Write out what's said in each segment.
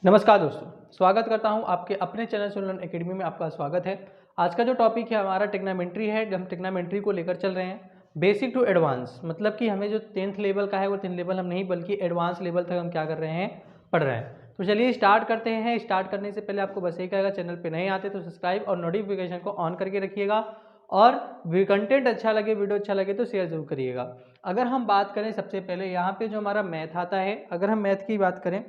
नमस्कार दोस्तों, स्वागत करता हूं आपके अपने चैनल सोलन एकेडमी में। आपका स्वागत है। आज का जो टॉपिक है हमारा ट्रिग्नोमेट्री है। हम ट्रिग्नोमेट्री को लेकर चल रहे हैं बेसिक टू एडवांस, मतलब कि हमें जो 10th लेवल का है वो 10th लेवल हम नहीं बल्कि एडवांस लेवल तक हम क्या कर रहे हैं, पढ़ रहे हैं। तो चलिए स्टार्ट करते हैं। स्टार्ट करने से पहले आपको बस एक कहेगा, चैनल पर नहीं आते तो सब्सक्राइब और नोटिफिकेशन को ऑन करके रखिएगा, और कंटेंट अच्छा लगे, वीडियो अच्छा लगे तो शेयर जरूर करिएगा। अगर हम बात करें सबसे पहले यहाँ पे जो हमारा मैथ आता है, अगर हम मैथ की बात करें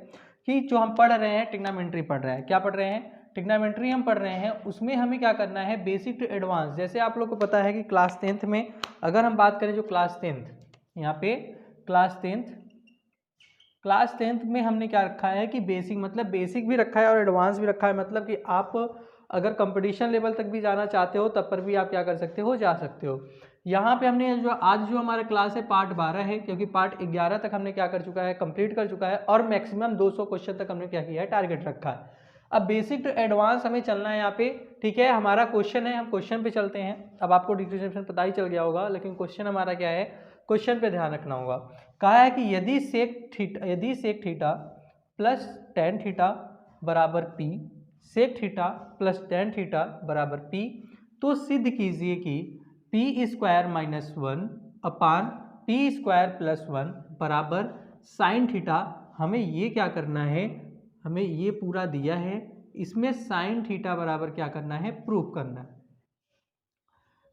कि जो हम पढ़ रहे हैं ट्रिग्नोमेट्री पढ़ रहे हैं, क्या पढ़ रहे हैं, ट्रिग्नोमेट्री हम पढ़ रहे हैं। उसमें हमें क्या करना है, बेसिक टू एडवांस। जैसे आप लोग को पता है कि क्लास 10th में अगर हम बात करें, जो क्लास 10th यहाँ पे क्लास 10th में हमने क्या रखा है कि बेसिक, मतलब बेसिक भी रखा है और एडवांस भी रखा है। मतलब कि आप अगर कंपटीशन लेवल तक भी जाना चाहते हो तब पर भी आप क्या कर सकते हो, जा सकते हो। यहाँ पे हमने जो आज जो हमारा क्लास है पार्ट 12 है, क्योंकि पार्ट 11 तक हमने क्या कर चुका है, कंप्लीट कर चुका है, और मैक्सिमम 200 क्वेश्चन तक हमने क्या किया है, टारगेट रखा है। अब बेसिक टू एडवांस हमें चलना है यहाँ पे, ठीक है। हमारा क्वेश्चन है, हम क्वेश्चन पे चलते हैं। अब आपको डिस्क्रिप्शन पता ही चल गया होगा, लेकिन क्वेश्चन हमारा क्या है, क्वेश्चन पे ध्यान रखना होगा। कहा है कि यदि sec theta plus tan theta बराबर P, sec theta plus tan theta बराबर पी, तो सिद्ध कीजिए कि P square minus one upon P square plus one बराबर साइन थीटा। हमें ये क्या करना है, हमें ये पूरा दिया है, इसमें साइन थीटा बराबर क्या करना है, प्रूफ करना है।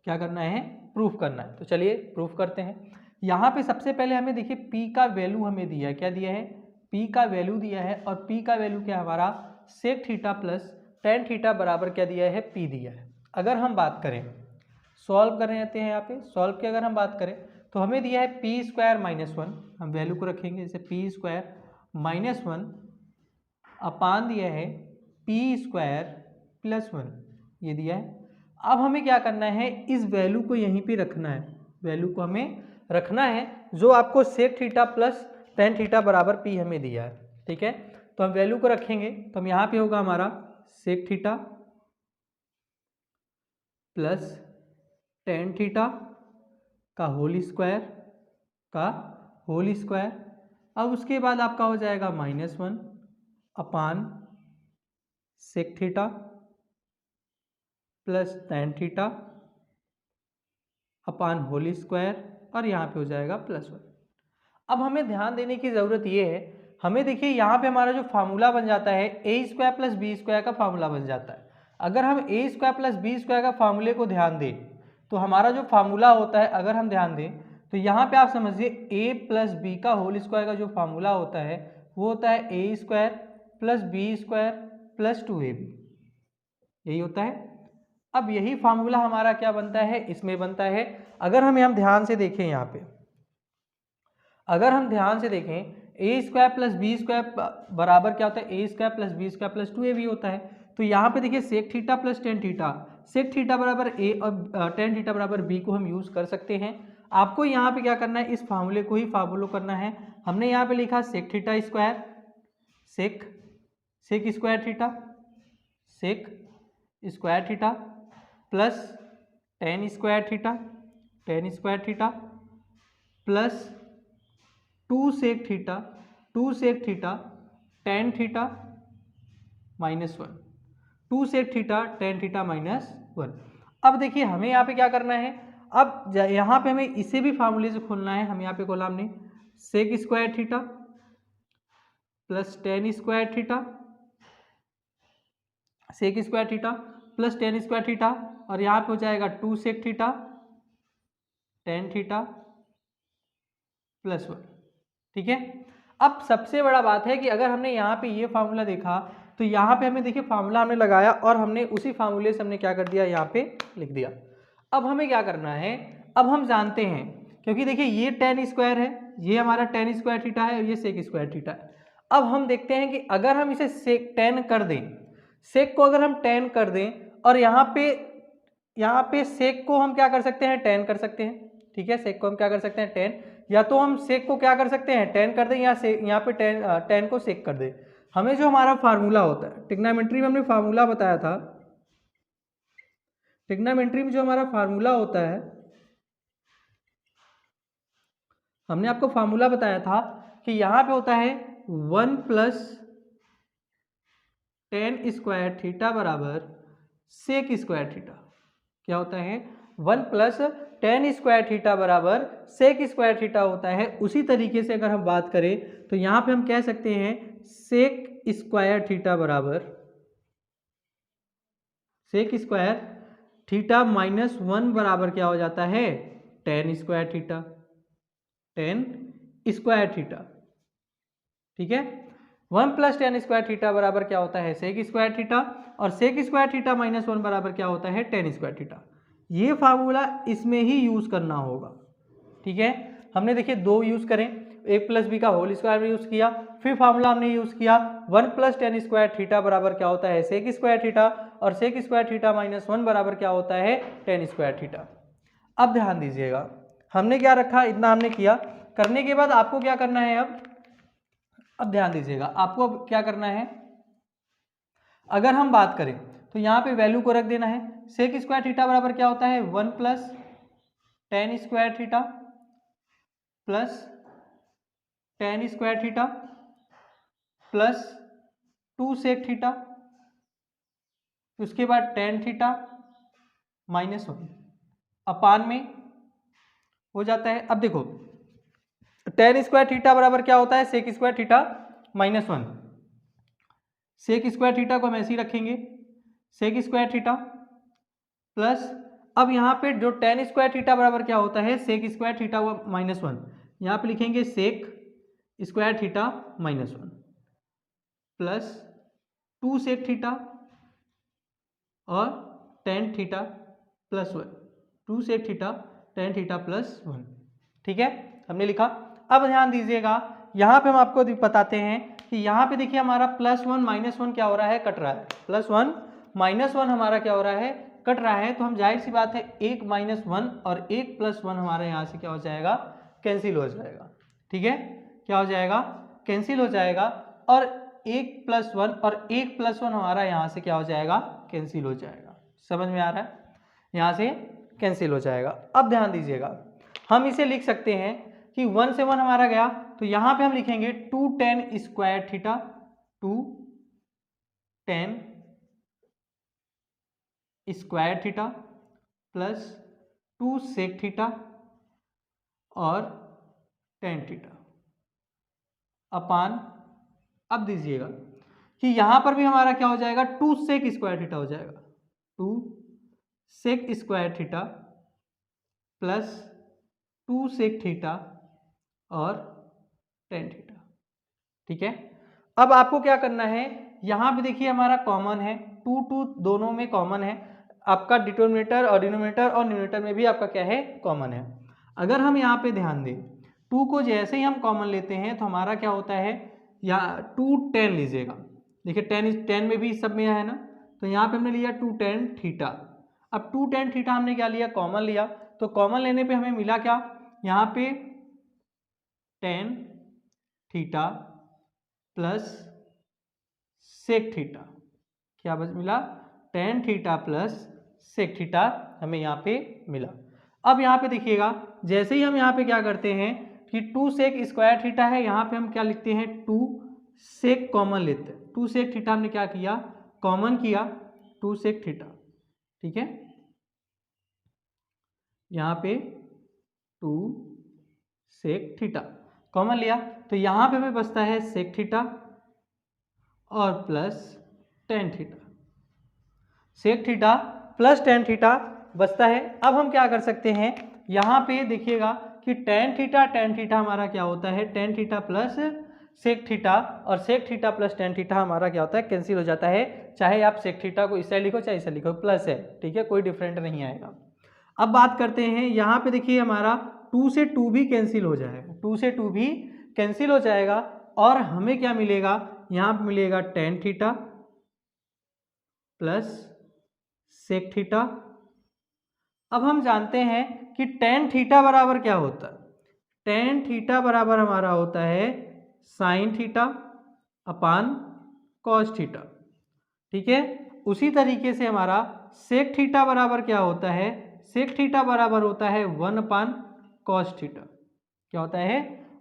क्या करना है, प्रूफ करना है। तो चलिए प्रूफ करते हैं। यहाँ पे सबसे पहले हमें देखिए P का वैल्यू हमें दिया है, क्या दिया है, P का वैल्यू दिया है, और P का वैल्यू क्या हमारा sec theta plus tan theta बराबर क्या दिया है, P दिया है। अगर हम बात करें, सॉल्व कर रहे हैं यहाँ पे, सॉल्व की अगर हम बात करें तो हमें दिया है पी स्क्वायर माइनस वन, हम वैल्यू को रखेंगे जैसे पी स्क्वायर माइनस वन अपान दिया है पी स्क्वायर प्लस वन, ये दिया है। अब हमें क्या करना है, इस वैल्यू को यहीं पे रखना है, वैल्यू को हमें रखना है जो आपको sec theta plus tan theta बराबर पी हमें दिया है, ठीक है। तो हम वैल्यू को रखेंगे, तो हम यहाँ पे होगा हमारा sec theta plus tan theta का होल स्क्वायर। अब उसके बाद आपका हो जाएगा minus one upon sec theta plus tan theta upon whole square, और यहाँ पे हो जाएगा प्लस वन। अब हमें ध्यान देने की ज़रूरत ये है, हमें देखिए यहाँ पे हमारा जो फार्मूला बन जाता है A square plus B square का फार्मूला बन जाता है। अगर हम ए स्क्वायर प्लस बी स्क्वायर का फार्मूले को ध्यान दें तो हमारा जो फार्मूला होता है, अगर हम ध्यान दें तो यहाँ पे आप समझिए ए प्लस बी का होल स्क्वायर का जो फार्मूला होता है वो होता है A square plus B square plus two A B, यही होता है। अब यही फार्मूला हमारा क्या बनता है, इसमें बनता है। अगर हम ध्यान से देखें, यहाँ पे अगर हम ध्यान से देखें A square plus B square बराबर क्या होता है, A square plus B square plus two A B होता है। तो यहाँ पे देखिए sec theta plus tan theta, sec theta बराबर ए और टेन थीटा बराबर बी को हम यूज कर सकते हैं। आपको यहाँ पे क्या करना है, इस फार्मूले को ही फॉलो करना है। हमने यहाँ पे लिखा sec theta square, sec sec square theta, sec square theta plus tan square theta plus two sec theta tan theta minus one, two sec theta tan theta minus one. अब देखिए हमें यहाँ पे क्या करना है, अब यहाँ पे हमें इसे भी फार्मूले से खोलना है। हम यहाँ पे खोला हमने sec square theta plus tan square theta, sec square theta plus tan square theta, और यहाँ पे हो जाएगा two sec theta tan theta plus one, ठीक है। अब सबसे बड़ा बात है कि अगर हमने यहाँ पे ये फार्मूला देखा तो यहाँ पे हमें देखिए फार्मूला हमने लगाया और हमने उसी फार्मूले से हमने क्या कर दिया, यहाँ पे लिख दिया। अब हमें क्या करना है, अब हम जानते हैं, क्योंकि देखिए ये टेन स्क्वायर है, ये हमारा टेन स्क्वायर थीटा है, और ये सेक स्क्वायर थीटा है। अब हम देखते हैं कि अगर हम इसे सेक टेन कर दें, सेक को अगर हम टेन कर दें, और यहाँ पे सेक को हम क्या कर सकते हैं, टेन कर सकते हैं, ठीक है। सेक को हम क्या कर सकते हैं, टेन, या तो हम सेक को क्या कर सकते हैं, टेन कर दें, या यहाँ पे टेन को सेक कर दें। हमें जो हमारा फार्मूला होता है, ट्रिग्नोमेट्री में हमने फार्मूला बताया था, ट्रिग्नोमेट्री में जो हमारा फार्मूला होता है, हमने आपको फार्मूला बताया था कि यहाँ पे होता है one plus tan square theta बराबर सेक स्क्वायर थीटा। क्या होता है? 1 प्लस टेन स्क्वायर थीटा बराबर सेक स्क्वायर थीटा होता है। उसी तरीके से अगर हम बात करें तो यहाँ पे हम कह सकते हैं सेक स्क्वायर थीटा बराबर सेक स्क्वायर थीटा माइनस 1 बराबर क्या हो जाता है? Ten square theta, ten square theta. ठीक है, 1 प्लस टेन स्क्वायर थीटा बराबर क्या होता है? सेक स्क्वायर थीटा, और सेक स्क्वायर थीटा माइनस 1 बराबर क्या होता है? Ten square theta. ये फार्मूला इसमें ही यूज करना होगा। ठीक है, हमने देखिए दो यूज करें, ए प्लस बी का होल स्क्वायर में यूज किया, फिर फार्मूला हमने यूज किया 1 प्लस टेन स्क्वायर थीटा बराबर क्या होता है? सेक स्क्वायर थीटा, और सेक स्क्वायर थीटा माइनस 1 बराबर क्या होता है? Ten square theta. अब ध्यान दीजिएगा, हमने क्या रखा? इतना हमने किया। करने के बाद आपको क्या करना है? अब ध्यान दीजिएगा, आपको अब क्या करना है? अगर हम बात करें तो यहाँ पे वैल्यू को रख देना है। सेक स्क्वायर थीटा बराबर क्या होता है? 1 plus tan square theta plus tan square theta plus 2 sec theta, उसके बाद टेन थीटा माइनस 1 अपान में हो जाता है। अब देखो टेन स्क्वायर थीटा बराबर क्या होता है? Sec square theta minus 1। Sec square theta को हम ऐसे ही रखेंगे, सेक स्क्वायर थीटा प्लस, अब यहाँ पे जो टेन स्क्वायर थीटा बराबर क्या होता है? Sec square theta minus 1। यहाँ पे लिखेंगे sec square theta minus 1 plus 2 sec theta और tan theta plus 1, 2 sec theta tan theta plus 1। ठीक है, हमने लिखा। अब ध्यान दीजिएगा, यहाँ पे हम आपको बताते हैं कि यहाँ पे देखिए हमारा प्लस 1 माइनस 1 क्या हो रहा है? कट रहा है। प्लस 1 माइनस 1 हमारा क्या हो रहा है? कट रहा है। तो हम जाहिर सी बात है एक माइनस 1 और एक प्लस 1 हमारा यहाँ से क्या हो जाएगा? कैंसिल हो जाएगा। ठीक है, क्या हो जाएगा? कैंसिल हो जाएगा। और एक प्लस 1 और एक प्लस 1 हमारा यहाँ से क्या हो जाएगा? कैंसिल हो जाएगा। समझ में आ रहा है? यहाँ से कैंसिल हो जाएगा। अब ध्यान दीजिएगा, हम इसे लिख सकते हैं कि 1 से 1 हमारा गया, तो यहाँ पे हम लिखेंगे 2 tan square theta, 2 tan square theta plus 2 sec theta और टेन थीटा अपान, अब दीजिएगा कि यहाँ पर भी हमारा क्या हो जाएगा? 2 सेक स्क्वायर थीटा हो जाएगा, 2 sec square theta plus 2 sec theta और टेन थीटा। ठीक है, अब आपको क्या करना है? यहाँ पे देखिए हमारा कॉमन है, 2 दोनों में कॉमन है। आपका डिनोमिनेटर और न्यूमरेटर में भी आपका क्या है? कॉमन है। अगर हम यहाँ पे ध्यान दें, 2 को जैसे ही हम कॉमन लेते हैं तो हमारा क्या होता है? यहाँ 2 टेन लीजिएगा। देखिए टेन में भी सब में है ना, तो यहाँ पे हमने लिया 2 टेन थीटा। अब 2 टेन थीटा हमने क्या लिया? कॉमन लिया। तो कॉमन लेने पे हमें मिला क्या? यहाँ पे tan theta plus sec theta, क्या बच मिला? Tan theta plus sec theta हमें यहाँ पे मिला। अब यहाँ पे देखिएगा, जैसे ही हम यहाँ पे क्या करते हैं कि 2 सेक स्क्वायर थीटा है, यहाँ पे हम क्या लिखते हैं? 2 सेक कॉमन लेते हैं। 2 सेक थीटा हमने क्या किया? कॉमन किया, 2 सेक थीटा। ठीक है, यहाँ पे 2 सेक थीटा कॉमन लिया, तो यहाँ पे हमें बचता है सेक थीटा और plus tan theta. Sec theta plus tan theta बचता है। अब हम क्या कर सकते हैं? यहाँ पे देखिएगा कि टेन थीटा हमारा क्या होता है? Tan theta plus sec theta, और sec theta plus tan theta हमारा क्या होता है? कैंसिल हो जाता है। चाहे आप सेक थीटा को इस साइड लिखो चाहे इस साइड लिखो, प्लस है। ठीक है, कोई डिफरेंट नहीं आएगा। अब बात करते हैं, यहाँ पे देखिए हमारा 2 से 2 भी कैंसिल हो जाएगा, 2 से 2 भी कैंसिल हो जाएगा, और हमें क्या मिलेगा? यहाँ पे मिलेगा tan theta plus sec theta. अब हम जानते हैं कि टेन थीटा बराबर क्या होता है? टेन थीटा बराबर हमारा होता है sign theta upon cos theta. ठीक है, उसी तरीके से हमारा सेक थीटा बराबर क्या होता है? सेक थीटा बराबर होता है 1 अपान कॉस थीटा। क्या होता है?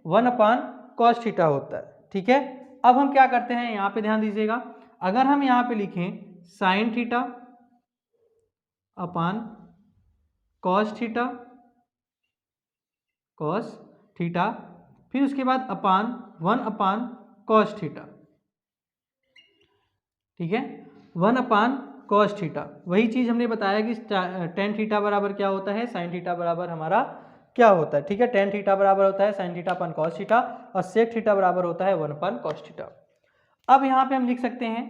1 अपान कॉस थीटा होता है। ठीक है, अब हम क्या करते हैं? यहाँ पे ध्यान दीजिएगा, अगर हम यहाँ पे लिखें sign theta upon cos theta, फिर उसके बाद अपान 1 अपान कॉस थीटा, ठीक है, 1 अपान कॉस थीटा। वही चीज़ हमने बताया कि टेन थीटा बराबर क्या होता है, साइन थीटा बराबर हमारा क्या होता है, ठीक है। टेन थीटा बराबर होता है sign theta upon cos theta और सेक थीटा बराबर होता है 1 अपन कॉस थीटा। अब यहाँ पे हम लिख सकते हैं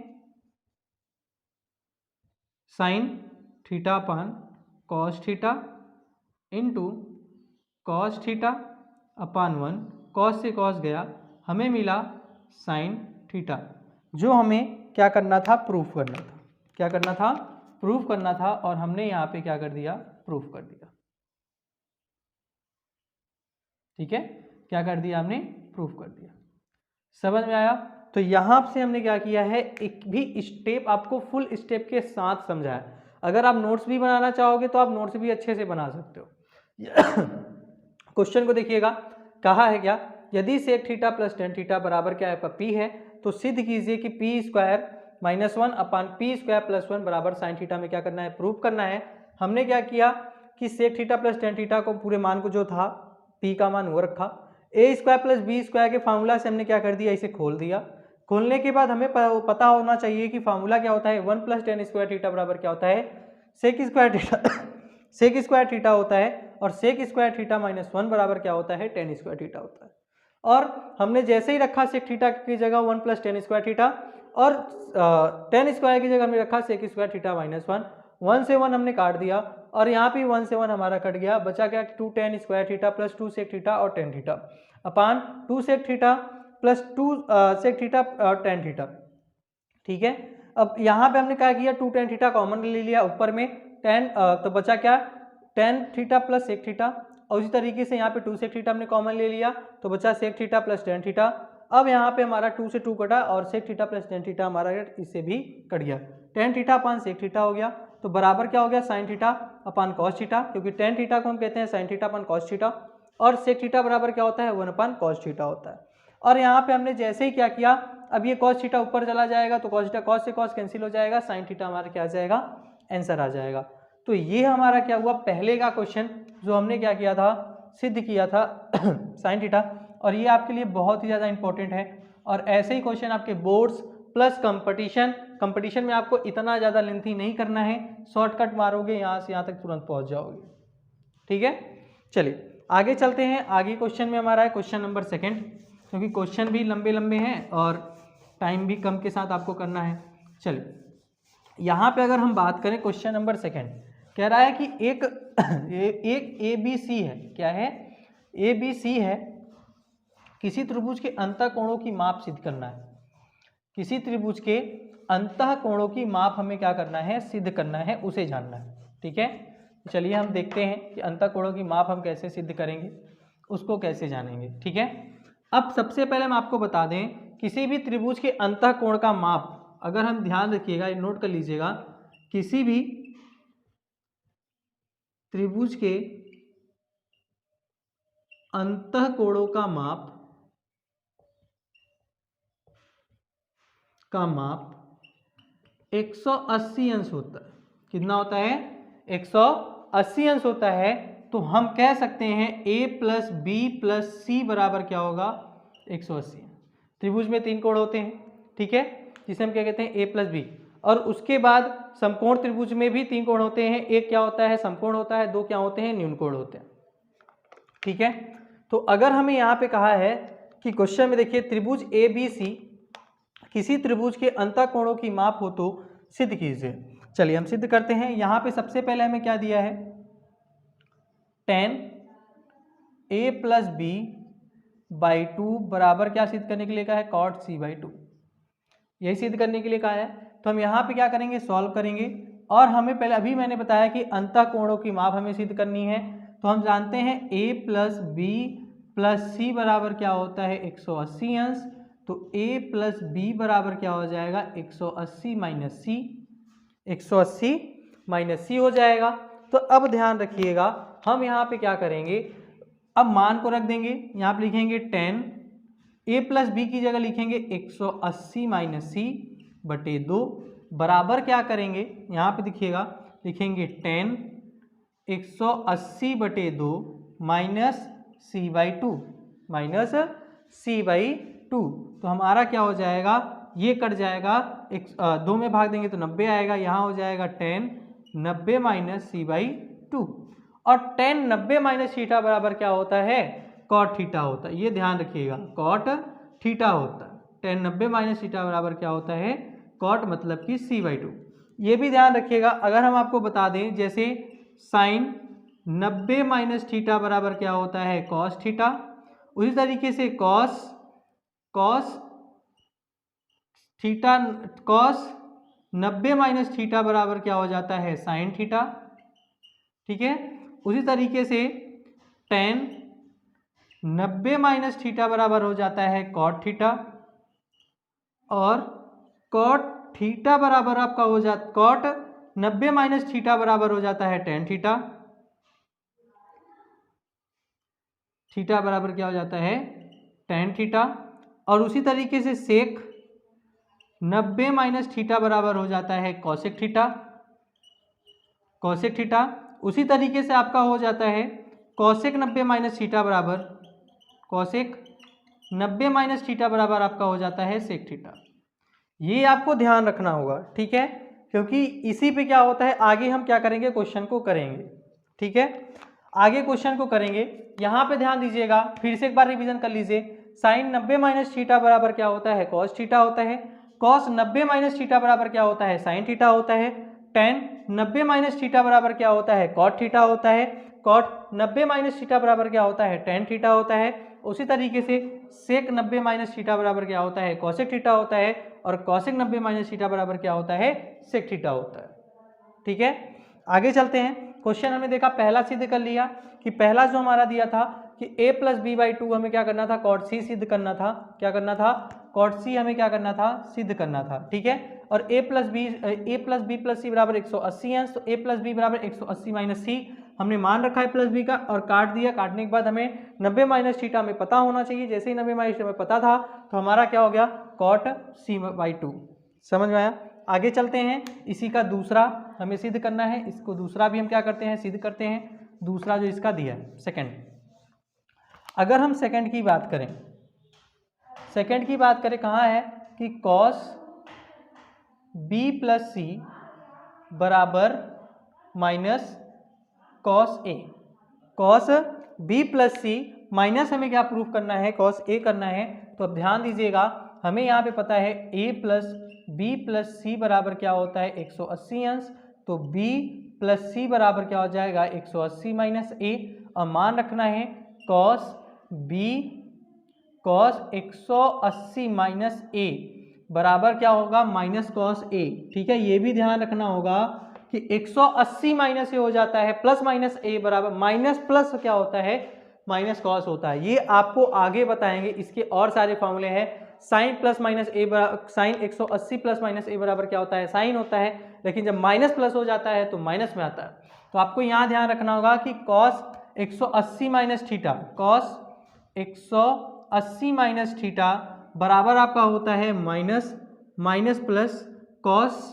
sine theta upon cos theta into cos theta upon 1, cos से कॉस गया, हमें मिला साइन थीटा, जो हमें क्या करना था, प्रूफ करना था। क्या करना था, प्रूफ करना था, और हमने यहाँ पे क्या कर दिया, प्रूफ कर दिया, ठीक है। क्या कर दिया हमने, प्रूफ कर दिया। समझ में आया? तो यहाँ से हमने क्या किया है, एक भी स्टेप आपको फुल स्टेप के साथ समझाया। अगर आप नोट्स भी बनाना चाहोगे तो आप नोट्स भी अच्छे से बना सकते हो। क्वेश्चन को देखिएगा, कहा है क्या, यदि sec theta plus tan theta बराबर क्या है, पी है, तो सिद्ध कीजिए कि P square minus 1 upon P square plus 1 बराबर साइन थीटा में क्या करना है, प्रूफ करना है। हमने क्या किया कि sec theta plus tan theta को पूरे मान को जो था पी का मान वो रखा, ए स्क्वायर प्लस बी स्क्वायर के फार्मूला से हमने क्या कर दिया, इसे खोल दिया। खोलने के बाद हमें पता होना चाहिए कि फार्मूला क्या होता है, 1 प्लस टेन स्क्वायर थीटा बराबर क्या होता है, sec square theta sec square theta होता है, और सेक स्क्वायर थीटा माइनस 1 बराबर क्या होता है, टेन स्क्वायर थीटा होता है। और हमने जैसे ही रखा सेक थीटा की जगह 1 प्लस टेन स्क्वायर थीटा, और टेन स्क्वायर की जगह हमने रखा सेक स्क्वायर थीटा माइनस 1, 1 से 1 हमने काट दिया, और यहाँ पे 1 से 1 हमारा कट गया, बचा क्या, 2 tan square theta plus 2 sec theta और tan theta upon 2 sec theta plus 2 sec theta और टेन थीटा, ठीक है। अब यहाँ पे हमने क्या किया, 2 टेन थीटा कॉमन ले लिया ऊपर में, टेन तो बचा क्या, tan theta plus sec theta, और उसी तरीके से यहाँ पे 2 सेक थीटा हमने कॉमन ले लिया, तो बचा sec theta plus tan theta. अब यहाँ पे हमारा 2 से 2 कटा, और sec theta plus tan theta हमारा इससे भी कट गया, tan theta upon sec theta हो गया, तो बराबर क्या हो गया, sine theta upon cos theta, क्योंकि टेन थीटा को हम कहते हैं sine theta upon cos theta, और सेक थीटा बराबर क्या होता है, 1 अपान कॉस थीटा होता है। और यहाँ पे हमने जैसे ही क्या किया, अब ये कॉस थीटा ऊपर चला जाएगा, तो कॉस थीटा कॉस से कॉस कैंसिल हो जाएगा, साइन थीटा हमारा क्या आ जाएगा, आंसर आ जाएगा। तो ये हमारा क्या हुआ, पहले का क्वेश्चन जो हमने क्या किया था, सिद्ध किया था साइन थीटा, और ये आपके लिए बहुत ही ज़्यादा इंपॉर्टेंट है। और ऐसे ही क्वेश्चन आपके बोर्ड्स प्लस कंपटीशन में आपको इतना ज़्यादा लेंथी नहीं करना है, शॉर्टकट मारोगे यहाँ से यहाँ तक तुरंत पहुँच जाओगे, ठीक है। चलिए आगे चलते हैं, आगे क्वेश्चन में हमारा है क्वेश्चन नंबर 2, क्योंकि क्वेश्चन भी लंबे लंबे हैं और टाइम भी कम के साथ आपको करना है। चलिए यहाँ पे अगर हम बात करें क्वेश्चन नंबर 2, कह रहा है कि एक ABC है, क्या है, ABC है, किसी त्रिभुज के अंतः कोणों की माप सिद्ध करना है। किसी त्रिभुज के अंतः कोणों की माप हमें क्या करना है, सिद्ध करना है, उसे जानना है, ठीक है। चलिए हम देखते हैं कि अंतः कोणों की माप हम कैसे सिद्ध करेंगे, उसको कैसे जानेंगे, ठीक है। अब सबसे पहले हम आपको बता दें, किसी भी त्रिभुज के अंतः कोण का माप, अगर हम ध्यान रखिएगा, नोट कर लीजिएगा, किसी भी त्रिभुज के अंतः कोणों का माप 180 अंश होता है। कितना होता है, 180 अंश होता है। तो हम कह सकते हैं a plus B plus C बराबर क्या होगा, 180। त्रिभुज में 3 कोण होते हैं, ठीक है, जिसे हम क्या कहते हैं, a प्लस बी। और उसके बाद समकोण त्रिभुज में भी 3 कोण होते हैं, एक क्या होता है, समकोण होता है, 2 क्या होते हैं, न्यून कोण होते हैं, ठीक है। तो अगर हमें यहाँ पे कहा है कि क्वेश्चन में देखिए, त्रिभुज ABC किसी त्रिभुज के अंतः कोणों की माप हो तो सिद्ध कीजिए। चलिए हम सिद्ध करते हैं। यहाँ पे सबसे पहले हमें क्या दिया है, tan A plus B by 2 बराबर क्या सिद्ध करने के लिए कहा है, cot C बाई 2, यही सिद्ध करने के लिए कहा है। तो हम यहाँ पे क्या करेंगे, सॉल्व करेंगे, और हमें पहले अभी मैंने बताया कि अंतः कोणों की माप हमें सिद्ध करनी है। तो हम जानते हैं a plus B plus C बराबर क्या होता है, 180 अंश। तो a प्लस बी बराबर क्या हो जाएगा, 180 माइनस सी, 180 माइनस सी हो जाएगा। तो अब ध्यान रखिएगा, हम यहाँ पे क्या करेंगे, अब मान को रख देंगे, यहाँ पे लिखेंगे tan, a प्लस बी की जगह लिखेंगे 180 माइनस सी 2 बराबर क्या करेंगे, यहाँ पे दिखिएगा, लिखेंगे tan 180/2 minus c/2 minus c/2। तो हमारा क्या हो जाएगा, ये कट जाएगा, 2 में भाग देंगे तो 90 आएगा, यहाँ हो जाएगा tan 90 माइनस c/2। और tan 90 माइनस थीटा बराबर क्या होता है, cot थीटा होता है। ये ध्यान रखिएगा, cot थीटा होता है। tan 90 माइनस थीटा बराबर क्या होता है, cot मतलब कि c/2। ये भी ध्यान रखिएगा, अगर हम आपको बता दें जैसे sin 90 माइनस थीटा बराबर क्या होता है, cos थीटा, उसी तरीके से cos theta, cos 90 minus theta बराबर क्या हो जाता है, sin थीटा। ठीक है, उसी तरीके से tan 90 माइनस थीटा बराबर हो जाता है cot थीटा, और cot थीटा बराबर आपका हो जाता, cot 90 माइनस थीटा बराबर हो जाता है tan थीटा। थीटा बराबर क्या हो जाता है, tan थीटा। और उसी तरीके से sec 90 माइनस थीटा बराबर हो जाता है cosec थीटा, cosec थीटा। उसी तरीके से आपका हो जाता है cosec 90 माइनस थीटा बराबर, cosec 90 माइनस थीटा बराबर आपका हो जाता है sec थीटा। ये आपको ध्यान रखना होगा, ठीक है, क्योंकि इसी पे क्या होता है, आगे हम क्या करेंगे, क्वेश्चन को करेंगे। ठीक है, आगे क्वेश्चन को करेंगे। यहाँ पे ध्यान दीजिएगा, फिर से एक बार रिवीजन कर लीजिए। साइन 90 माइनस थीटा बराबर क्या होता है, cos थीटा होता है। cos 90 माइनस थीटा बराबर क्या होता है, sin थीटा होता है। tan 90 माइनस थीटा बराबर क्या होता है, cot थीटा होता है। cot 90 माइनस थीटा बराबर क्या होता है, tan थीटा होता है। उसी तरीके से sec 90 माइनस थीटा बराबर क्या होता है, cosec थीटा होता है। और cosec 90 माइनस थीटा बराबर क्या होता है, sec थीटा होता है। ठीक है, आगे चलते हैं। क्वेश्चन हमने देखा, पहला सिद्ध कर लिया कि पहला जो हमारा दिया था कि a प्लस b/2 हमें क्या करना था, cot c सिद्ध करना था। क्या करना था, cot c हमें क्या करना था, सिद्ध करना था। ठीक है, और a plus b plus c बराबर 180 अंश, तो a प्लस b बराबर 180 माइनस सी हमने मान रखा है प्लस b का, और काट दिया। काटने के बाद हमें 90 माइनस थीटा हमें पता होना चाहिए। जैसे ही 90 माइनस थीटा हमें पता था तो हमारा क्या हो गया, cot c/2। समझ में आया। आगे चलते हैं, इसी का दूसरा हमें सिद्ध करना है। इसको दूसरा भी हम क्या करते हैं, सिद्ध करते हैं। दूसरा जो इसका दिया है सेकंड, अगर हम सेकंड की बात करें, सेकंड की बात करें कहाँ है कि cos b प्लस सी बराबर minus cos a। cos b plus C minus हमें क्या प्रूफ करना है, cos a करना है। तो अब ध्यान दीजिएगा, हमें यहाँ पे पता है a plus b plus C बराबर क्या होता है, 180 अंश। तो b प्लस सी बराबर क्या हो जाएगा, 180 माइनस a। और मान रखना है cos b cos 180 minus a बराबर क्या होगा, माइनस cos a। ठीक है, ये भी ध्यान रखना होगा कि 180 माइनस ए हो जाता है प्लस माइनस ए बराबर माइनस प्लस क्या होता है, माइनस कॉस होता है। ये आपको आगे बताएंगे, इसके और सारे फॉर्मूले हैं। साइन प्लस माइनस ए बराबर, साइन 180 प्लस माइनस ए बराबर क्या होता है, साइन होता है। लेकिन जब माइनस प्लस हो जाता है तो माइनस में आता है। तो आपको यहाँ ध्यान रखना होगा कि cos 180 minus theta, cos 180 minus theta बराबर आपका होता है minus plus cos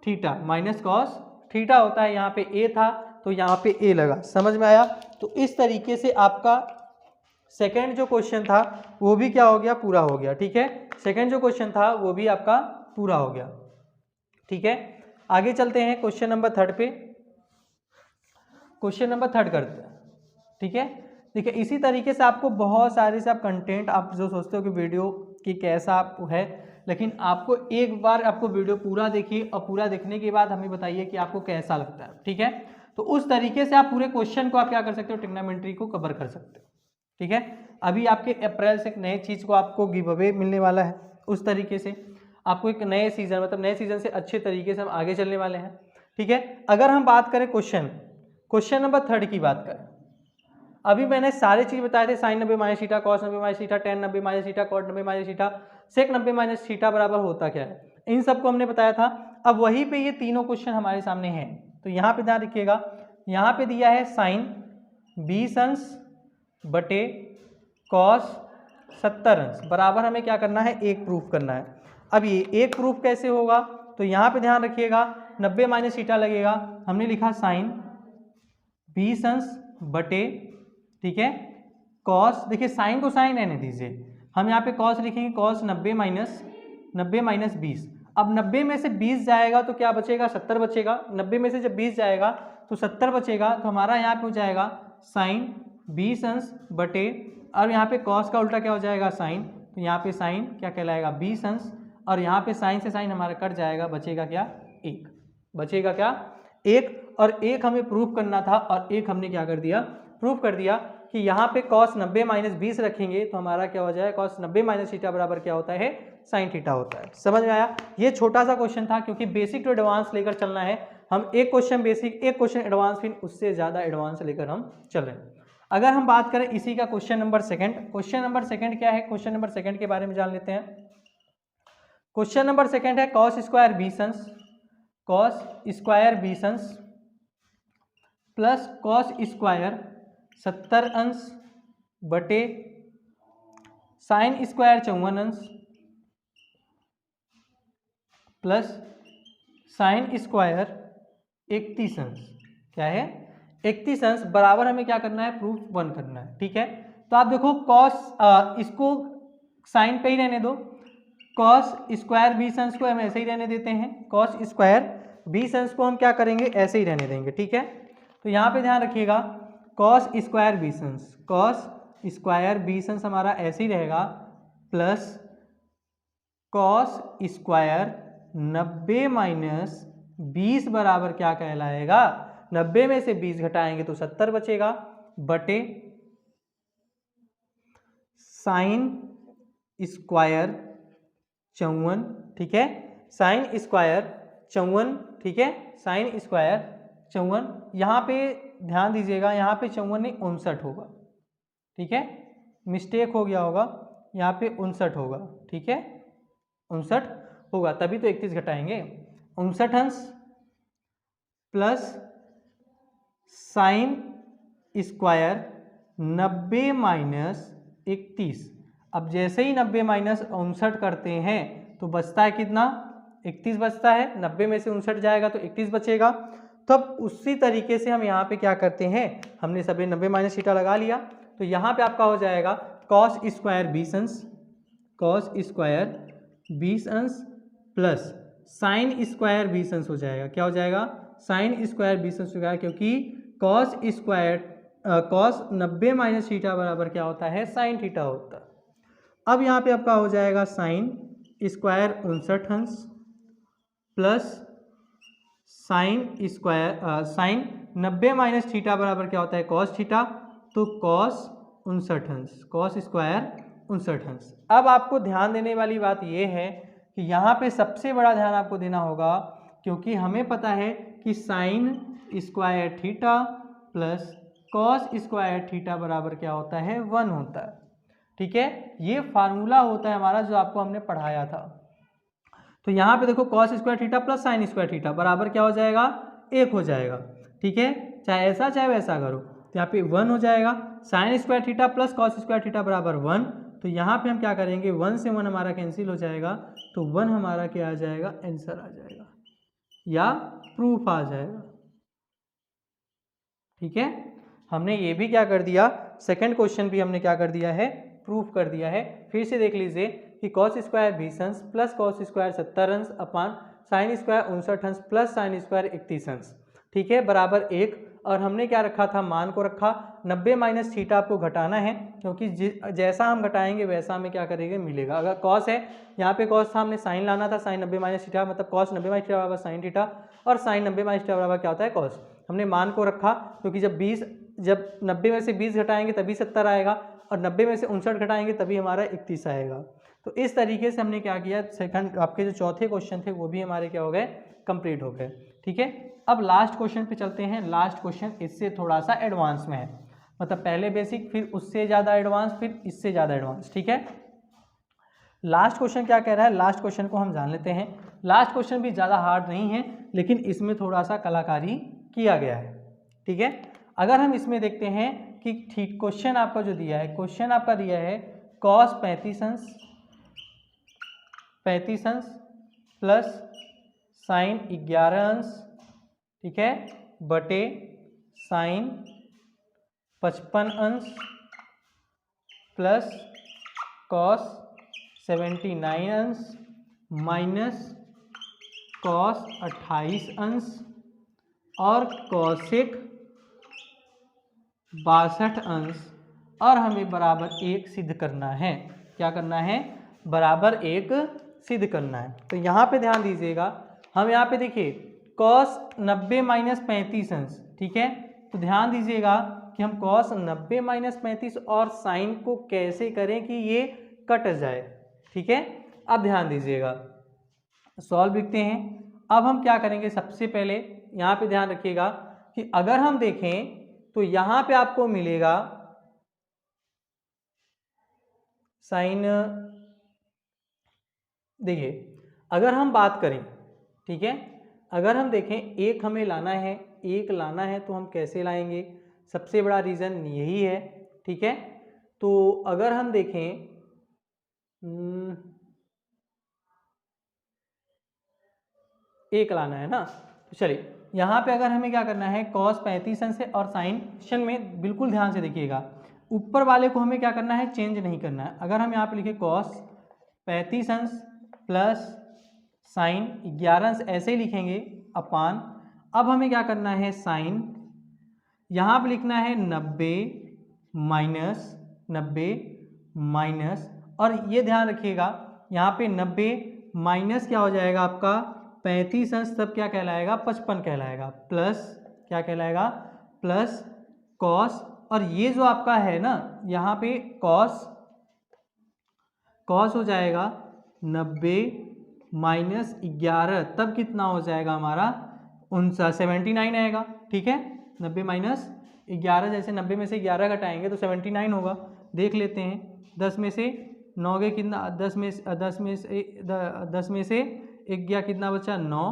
theta, minus cos theta होता है। यहाँ पे ए था तो यहाँ पे ए लगा। समझ में आया। तो इस तरीके से आपका सेकंड जो क्वेश्चन था वो भी क्या हो गया, पूरा हो गया। ठीक है, सेकंड जो क्वेश्चन था वो भी आपका पूरा हो गया। ठीक है, आगे चलते हैं क्वेश्चन नंबर थर्ड पे। क्वेश्चन नंबर थर्ड करते हैं। ठीक है, देखिए इसी तरीके से आपको बहुत सारे से आप कंटेंट, आप जो सोचते हो कि वीडियो की कैसा है, लेकिन आपको एक बार आपको वीडियो पूरा देखिए और पूरा देखने के बाद हमें बताइए कि आपको कैसा लगता है। ठीक है, तो उस तरीके से आप पूरे क्वेश्चन को आप क्या कर सकते हो, ट्रिग्नोमेट्री को कवर कर सकते हो। ठीक है, अभी आपके अप्रैल से एक नए चीज़ को आपको गिव अवे मिलने वाला है। उस तरीके से आपको एक नए सीजन, मतलब नए सीजन से अच्छे तरीके से हम आगे चलने वाले हैं। ठीक है, अगर हम बात करें क्वेश्चन नंबर थर्ड की बात करें, अभी मैंने सारे चीज बताए थे, sine 90 minus theta, cos 90 minus theta, tan 90 minus theta, cot 90 minus theta, sec 90 minus theta बराबर होता क्या है, इन सबको हमने बताया था। अब वहीं पे ये तीनों क्वेश्चन हमारे सामने हैं। तो यहाँ पे ध्यान रखिएगा, यहाँ पे दिया है साइन 20 अंश बटे कॉस 70 अंश बराबर हमें क्या करना है, एक प्रूफ करना है। अब ये एक प्रूफ कैसे होगा, तो यहाँ पे ध्यान रखिएगा 90 माइनस थीटा लगेगा, हमने लिखा साइन 20 अंश बटे, ठीक है, कॉस, देखिए साइन को साइन रहने दीजिए, हम यहाँ पे कॉस लिखेंगे, कॉस 90 माइनस 20। अब 90 में से 20 जाएगा तो क्या बचेगा, 70 बचेगा। 90 में से जब 20 जाएगा तो 70 बचेगा, तो हमारा यहाँ पे हो जाएगा साइन 20 अंश बटे, और यहाँ पे कॉस का उल्टा क्या हो जाएगा, साइन, तो यहाँ पे साइन क्या कहलाएगा, 20 अंश, और यहाँ पे साइन से साइन हमारा कट जाएगा, बचेगा क्या, 1, बचेगा क्या, 1। और 1 हमें प्रूफ करना था, और 1 हमने क्या कर दिया, प्रूफ कर दिया कि यहाँ पे कॉस 90 माइनस 20 रखेंगे तो हमारा क्या हो जाए, कॉस 90 माइनस थीटा बराबर क्या होता है, साइन थीटा होता है। समझ में आया? ये छोटा सा क्वेश्चन था, क्योंकि बेसिक टू एडवांस लेकर चलना है, हम एक क्वेश्चन बेसिक, एक क्वेश्चन एडवांस, फिर उससे ज़्यादा एडवांस लेकर हम चल रहे हैं। अगर हम बात करें इसी का question number second, question number second क्या है, क्वेश्चन नंबर सेकंड के बारे में जान लेते हैं। क्वेश्चन नंबर सेकंड है कॉस स्क्वायर 20 अंश, कॉस स्क्वायर 20 अंश प्लस कॉस स्क्वायर 70 अंश बटे साइन स्क्वायर 54 अंश प्लस साइन स्क्वायर 31 अंश, क्या है, 31 अंश बराबर हमें क्या करना है, प्रूफ 1 करना है। ठीक है, तो आप देखो कॉस, इसको साइन पे ही रहने दो, कॉस स्क्वायर 20 अंश को हम ऐसे ही रहने देते हैं, कॉस स्क्वायर 20 अंश को हम क्या करेंगे, ऐसे ही रहने देंगे। ठीक है, तो यहाँ पे ध्यान रखिएगा, कॉस स्क्वायर 20 अंश, कॉस स्क्वायर 20 अंश हमारा ऐसे ही रहेगा, प्लस कॉस स्क्वायर 90 माइनस 20 बराबर क्या कहलाएगा, 90 में से 20 घटाएंगे तो 70 बचेगा, बटे साइन स्क्वायर 54, ठीक है, साइन स्क्वायर 54, ठीक है, साइन स्क्वायर 54, यहाँ पे ध्यान दीजिएगा, यहाँ पे 54 नहीं 59 होगा, ठीक है, मिस्टेक हो गया होगा, यहाँ पे 59 होगा, ठीक है, 59 होगा, तभी तो 31 घटाएंगे, 59 अंश प्लस साइन स्क्वायर 90 माइनस 31। अब जैसे ही 90 माइनस 59 करते हैं तो बचता है कितना, 31 बचता है, 90 में से 59 जाएगा तो 31 बचेगा। तो अब उसी तरीके से हम यहाँ पे क्या करते हैं, हमने सभी 90 माइनस थीटा लगा लिया, तो यहाँ पे आपका हो जाएगा कॉस स्क्वायर 20 अंश, कॉस स्क्वायर 20 अंश प्लस साइन स्क्वायर 20 अंश हो जाएगा, क्या हो जाएगा, साइन स्क्वायर 20 अंश हो जाएगा, क्योंकि cos square cos 90 minus theta बराबर क्या होता है, साइन थीटा होता है। अब यहाँ पे आपका हो जाएगा साइन स्क्वायर 59 अंश plus sine square sine 90 minus theta बराबर क्या होता है, कॉस थीटा, तो कॉस 59 अंश, कॉस स्क्वायर 59 अंश। अब आपको ध्यान देने वाली बात यह है कि यहाँ पे सबसे बड़ा ध्यान आपको देना होगा, क्योंकि हमें पता है कि sine square theta plus cos square theta बराबर क्या होता है, 1 होता है। ठीक है, ये फार्मूला होता है हमारा जो आपको हमने पढ़ाया था। तो यहाँ पे देखो cos square theta plus sine square theta बराबर क्या हो जाएगा, 1 हो जाएगा। ठीक है, चाहे ऐसा चाहे वैसा करो, तो यहाँ पे 1 हो जाएगा, sine square theta plus cos square theta बराबर 1, तो यहाँ पे हम क्या करेंगे, 1 से 1 हमारा कैंसिल हो जाएगा, तो 1 हमारा क्या आ जाएगा, आंसर आ जाएगा या प्रूफ आ जाएगा। ठीक है, हमने ये भी क्या कर दिया, सेकंड क्वेश्चन भी हमने क्या कर दिया है, प्रूफ कर दिया है। फिर से देख लीजिए कि कॉस स्क्वायर 20 अंश प्लस कॉस स्क्वायर 70 अंश अपान साइन स्क्वायर 59 अंश प्लस साइन स्क्वायर 31 अंश, ठीक है, बराबर 1। और हमने क्या रखा था, मान को रखा 90 माइनस थीटा आपको घटाना है, क्योंकि जैसा हम घटाएंगे वैसा हमें क्या करेंगे, मिलेगा। अगर कॉस है, यहाँ पे कॉस था, हमने साइन लाना था, साइन 90 माइनस थीटा, मतलब कॉस 90 माइनस थीटा बराबर साइन थीटा, और साइन 90 माइनस थीटा बराबर क्या होता है, कॉस। हमने मान को रखा, क्योंकि जब 90 में से 20 घटाएंगे तभी 70 आएगा, और 90 में से 59 घटाएंगे तभी हमारा 31 आएगा। तो इस तरीके से हमने क्या किया, सेकंड आपके जो चौथे क्वेश्चन थे वो भी हमारे क्या हो गए, कंप्लीट हो गए। ठीक है, अब लास्ट क्वेश्चन पे चलते हैं। लास्ट क्वेश्चन इससे थोड़ा सा एडवांस में है, मतलब पहले बेसिक, फिर उससे ज़्यादा एडवांस, फिर इससे ज़्यादा एडवांस। ठीक है, लास्ट क्वेश्चन क्या कह रहा है, लास्ट क्वेश्चन को हम जान लेते हैं। लास्ट क्वेश्चन भी ज़्यादा हार्ड नहीं है, लेकिन इसमें थोड़ा सा कलाकारी किया गया है। ठीक है, अगर हम इसमें देखते हैं कि ठीक क्वेश्चन आपका जो दिया है, क्वेश्चन आपका दिया है कॉस 35 अंश 35 अंश प्लस साइन 11 अंश, ठीक है, बटे साइन 55 अंश प्लस कॉस 79 अंश माइनस कॉस 28 अंश और कॉसेक 62 अंश, और हमें बराबर 1 सिद्ध करना है। क्या करना है? बराबर 1 सिद्ध करना है। तो यहाँ पे ध्यान दीजिएगा, हम यहाँ पे देखिए कॉस 90 माइनस 35 अंश, ठीक है, तो ध्यान दीजिएगा कि हम कॉस 90 माइनस 35 और साइन को कैसे करें कि ये कट जाए, ठीक है। अब ध्यान दीजिएगा, सॉल्व लिखते हैं। अब हम क्या करेंगे, सबसे पहले यहाँ पे ध्यान रखिएगा कि अगर हम देखें तो यहाँ पे आपको मिलेगा साइन, देखिए अगर हम बात करें, ठीक है, अगर हम देखें एक हमें लाना है, एक लाना है तो हम कैसे लाएंगे, सबसे बड़ा रीज़न यही है, ठीक है। तो अगर हम देखें एक लाना है ना, तो चलिए यहाँ पे अगर हमें क्या करना है, कॉस 35 अंश है और साइन शन में बिल्कुल ध्यान से देखिएगा, ऊपर वाले को हमें क्या करना है, चेंज नहीं करना है। अगर हम यहाँ पे लिखे कॉस 35 अंश प्लस साइन 11 अंश ऐसे ही लिखेंगे अपान, अब हमें क्या करना है, साइन यहाँ पे लिखना है 90 माइनस, और ये ध्यान रखिएगा यहाँ पे 90 माइनस क्या हो जाएगा आपका 35 अंश, तब क्या कहलाएगा, 55 कहलाएगा, प्लस क्या कहलाएगा, प्लस कॉस, और ये जो आपका है ना यहाँ पे कॉस हो जाएगा 90 माइनस 11, तब कितना हो जाएगा हमारा 79 आएगा, ठीक है। 90 माइनस 11, जैसे 90 में से 11 घटाएंगे तो 79 होगा। देख लेते हैं, 10 में से 9 गए कितना, 10 में से 1 गया कितना बचा 9,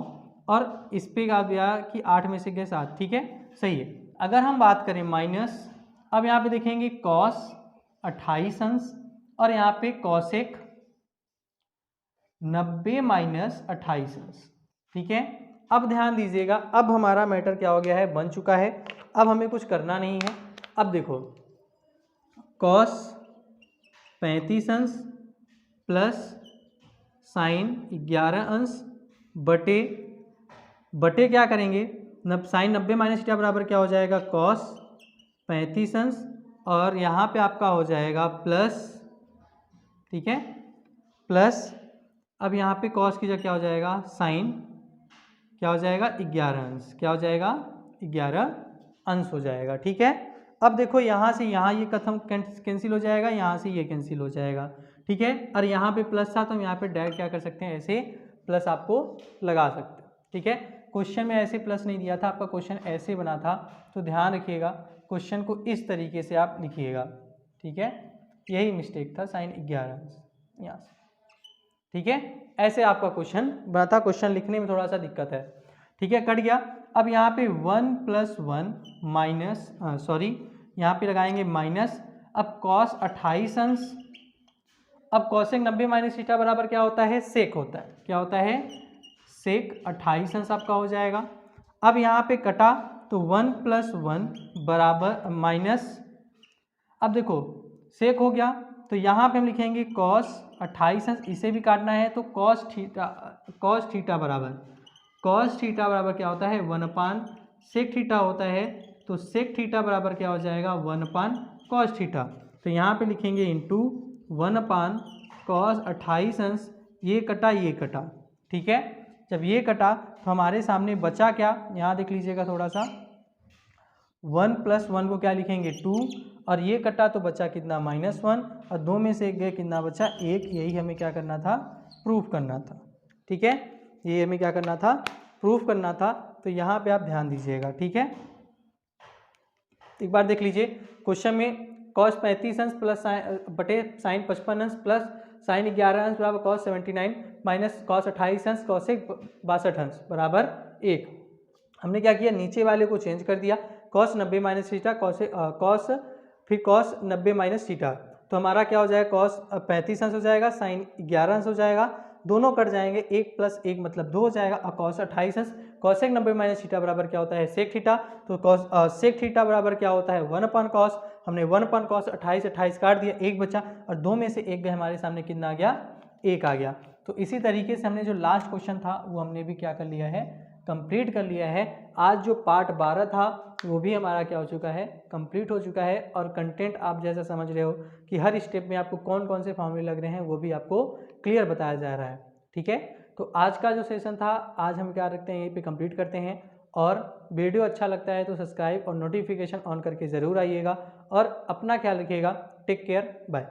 और इस पे आ गया कि 8 में से गए 7, ठीक है, सही है। अगर हम बात करें माइनस, अब यहाँ पे देखेंगे कॉस 28 अंश और यहाँ पे कॉसेक 90 माइनस 28 अंश, ठीक है। अब ध्यान दीजिएगा, अब हमारा मैटर क्या हो गया है, बन चुका है, अब हमें कुछ करना नहीं है। अब देखो कॉस 35 अंश प्लस साइन 11 अंश बटे क्या करेंगे, साइन 90 माइनस थीटा बराबर क्या हो जाएगा, कॉस 35 अंश, और यहाँ पे आपका हो जाएगा प्लस, ठीक है, प्लस, अब यहाँ पे कॉस की जगह क्या हो जाएगा, साइन क्या हो जाएगा 11 अंश, क्या हो जाएगा 11 अंश हो जाएगा, ठीक है। अब देखो यहाँ से यहाँ ये कथम कैंसिल हो जाएगा, यहाँ से ये कैंसिल हो जाएगा, ठीक है, और यहाँ पे प्लस था तो हम यहाँ पे डायरेक्ट क्या कर सकते हैं, ऐसे प्लस आपको लगा सकते हैं, ठीक है। क्वेश्चन में ऐसे प्लस नहीं दिया था, आपका क्वेश्चन ऐसे बना था, तो ध्यान रखिएगा क्वेश्चन को इस तरीके से आप लिखिएगा, ठीक है, यही मिस्टेक था, साइन 11 अंश यहाँ से, ठीक है, ऐसे आपका क्वेश्चन बना था। क्वेश्चन लिखने में थोड़ा सा दिक्कत है, ठीक है, कट गया। अब यहाँ पे 1 + 1 माइनस, सॉरी यहाँ पे लगाएंगे माइनस, अब कॉस 28 अंश, अब कॉसेक 90 माइनस थीटा बराबर क्या होता है, सेक होता है, क्या होता है, सेक 28 अंश आपका हो जाएगा। अब यहाँ पे कटा तो 1 + 1 बराबर माइनस, अब देखो सेक हो गया तो यहाँ पे हम लिखेंगे कॉस 28 अंश, इसे भी काटना है तो कॉस थीटा बराबर क्या होता है, 1/सेक थीटा होता है, तो सेक थीटा बराबर क्या हो जाएगा, 1/कॉस थीटा, तो यहाँ पे लिखेंगे इंटू 1/कॉस 28 अंश, ये कटा, ठीक है। जब ये कटा तो हमारे सामने बचा क्या, यहाँ देख लीजिएगा थोड़ा सा, 1 + 1 को क्या लिखेंगे 2, और ये कटा तो बचा कितना -1, और 2 में से 1 गए कितना बचा 1, यही हमें क्या करना था, प्रूफ करना था, ठीक है, ये हमें क्या करना था, प्रूफ करना था। तो यहाँ पे आप ध्यान दीजिएगा, ठीक है। एक बार देख लीजिए क्वेश्चन में कॉस 35 अंश प्लस बटे साइन 55 अंश प्लस साइन 11 अंश बराबर कॉस 79 माइनस कॉस 28 अंश कॉसेक 62 अंश बराबर 1। हमने क्या किया, नीचे वाले को चेंज कर दिया, कॉस 90 माइनस थीटा कॉस फिर कॉस 90 माइनस थीटा, तो हमारा क्या हो जाएगा, कॉस 35 अंश हो जाएगा, साइन 11 अंश हो जाएगा, दोनों कट जाएंगे, 1 + 1 मतलब 2 हो जाएगा। और cos 28 cosec 90 माइनस थीटा बराबर क्या होता है sec थीटा। तो sec थीटा बराबर क्या होता है 1/cos। हमने 1/cos 28 काट दिया, 1 बचा और 2 में से 1 गए, हमारे सामने कितना आ गया 1 आ गया। तो इसी तरीके से हमने जो लास्ट क्वेश्चन था वो हमने भी क्या कर लिया है कंप्लीट कर लिया है। आज जो पार्ट 12 था वो भी हमारा क्या हो चुका है कंप्लीट हो चुका है। और कंटेंट आप जैसा समझ रहे हो कि हर स्टेप में आपको कौन कौन से फॉर्मूले लग रहे हैं वो भी आपको क्लियर बताया जा रहा है। ठीक है, तो आज का जो सेशन था आज हम क्या रखते हैं यहीं पे कंप्लीट करते हैं। और वीडियो अच्छा लगता है तो सब्सक्राइब और नोटिफिकेशन ऑन करके ज़रूर आइएगा और अपना ख्याल रखिएगा। Take care, bye.